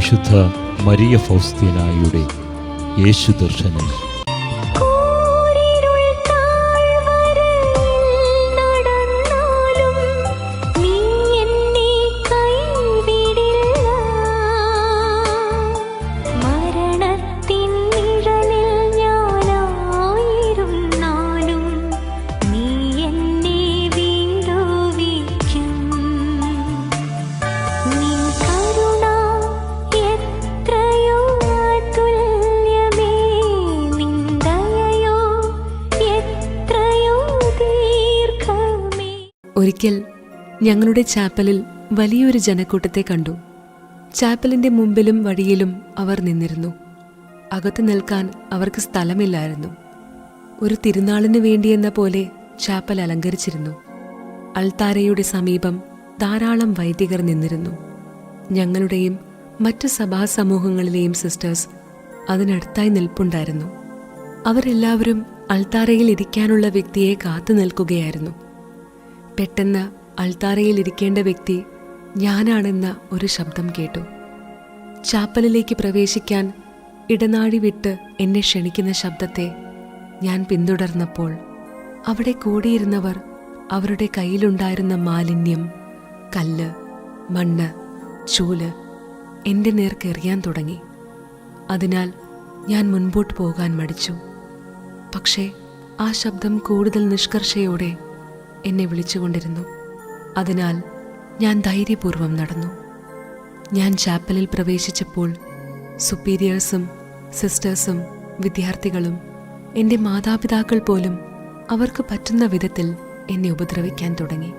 വിശുദ്ധ മരിയ ഫൗസ്തീനായുടെ യേശുദർശനം. ഒരിക്കൽ ഞങ്ങളുടെ ചാപ്പലിൽ വലിയൊരു ജനക്കൂട്ടത്തെ കണ്ടു. ചാപ്പലിന്റെ മുമ്പിലും വഴിയിലും അവർ നിന്നിരുന്നു. അകത്തു നിൽക്കാൻ അവർക്ക് സ്ഥലമില്ലായിരുന്നു. ഒരു തിരുനാളിന് വേണ്ടിയെന്ന പോലെ ചാപ്പൽ അലങ്കരിച്ചിരുന്നു. അൾത്താരയുടെ സമീപം ധാരാളം വൈദികർ നിന്നിരുന്നു. ഞങ്ങളുടെയും മറ്റു സഭാസമൂഹങ്ങളിലെയും സിസ്റ്റേഴ്സ് അതിനടുത്തായി നിൽപ്പുണ്ടായിരുന്നു. അവരെല്ലാവരും അൾത്താരയിൽ ഇരിക്കാനുള്ള വ്യക്തിയെ കാത്തു നിൽക്കുകയായിരുന്നു. പെട്ടെന്ന് അൾത്താരയിൽ ഇരിക്കേണ്ട വ്യക്തി ഞാനാണെന്ന ഒരു ശബ്ദം കേട്ടു. ചാപ്പലിലേക്ക് പ്രവേശിക്കാൻ ഇടനാഴി വിട്ട് എന്നെ ക്ഷണിക്കുന്ന ശബ്ദത്തെ ഞാൻ പിന്തുടർന്നപ്പോൾ അവിടെ കൂടിയിരുന്നവർ അവരുടെ കയ്യിലുണ്ടായിരുന്ന മാലിന്യം, കല്ല്, മണ്ണ്, ചൂല് എൻ്റെ നേർക്ക് എറിയാൻ തുടങ്ങി. അതിനാൽ ഞാൻ മുൻപോട്ട് പോകാൻ മടിച്ചു. പക്ഷേ ആ ശബ്ദം കൂടുതൽ നിഷ്കർഷയോടെ എന്നെ വിളിച്ചുകൊണ്ടിരുന്നു. അതിനാൽ ഞാൻ ധൈര്യപൂർവ്വം നടന്നു. ഞാൻ ചാപ്പലിൽ പ്രവേശിച്ചപ്പോൾ സുപ്പീരിയേഴ്സും സിസ്റ്റേഴ്സും വിദ്യാർത്ഥികളും എൻ്റെ മാതാപിതാക്കൾ പോലും അവർക്ക് പറ്റുന്ന വിധത്തിൽ എന്നെ ഉപദ്രവിക്കാൻ തുടങ്ങി.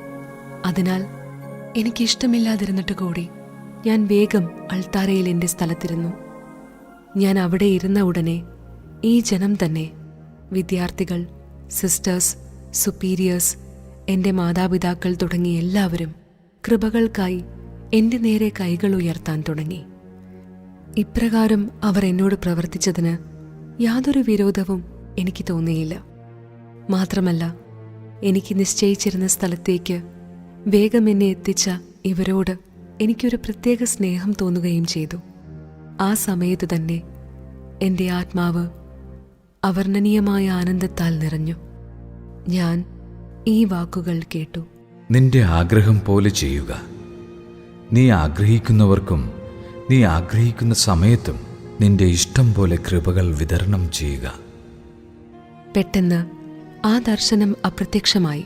അതിനാൽ എനിക്കിഷ്ടമില്ലാതിരുന്നിട്ട് കൂടി ഞാൻ വേഗം അൾത്താരയിൽ എൻ്റെ സ്ഥലത്തിരുന്നു. ഞാൻ അവിടെ ഇരുന്ന ഉടനെ ഈ ജനം തന്നെ, വിദ്യാർത്ഥികൾ, സിസ്റ്റേഴ്സ്, സുപ്പീരിയേഴ്സ്, എൻ്റെ മാതാപിതാക്കൾ തുടങ്ങി എല്ലാവരും കൃപകൾക്കായി എൻ്റെ നേരെ കൈകൾ ഉയർത്താൻ തുടങ്ങി. ഇപ്രകാരം അവർ എന്നോട് പ്രവർത്തിച്ചതിന് യാതൊരു വിരോധവും എനിക്ക് തോന്നിയില്ല. മാത്രമല്ല, എനിക്ക് നിശ്ചയിച്ചിരുന്ന സ്ഥലത്തേക്ക് വേഗം എന്നെ എത്തിച്ച ഇവരോട് എനിക്കൊരു പ്രത്യേക സ്നേഹം തോന്നുകയും ചെയ്തു. ആ സമയത്ത് തന്നെ എൻ്റെ ആത്മാവ് അവർണ്ണനീയമായ ആനന്ദത്താൽ നിറഞ്ഞു. ഞാൻ ഈ വാക്കുകൾ കേട്ടു: നിന്റെ ആഗ്രഹം പോലെ ചെയ്യുക. നീ ആഗ്രഹിക്കുന്നവർക്കും നീ ആഗ്രഹിക്കുന്ന സമയത്തും നിന്റെ ഇഷ്ടം പോലെ കൃപകൾ വിതരണം ചെയ്യുക. പെട്ടെന്ന് ആ ദർശനം അപ്രത്യക്ഷമായി.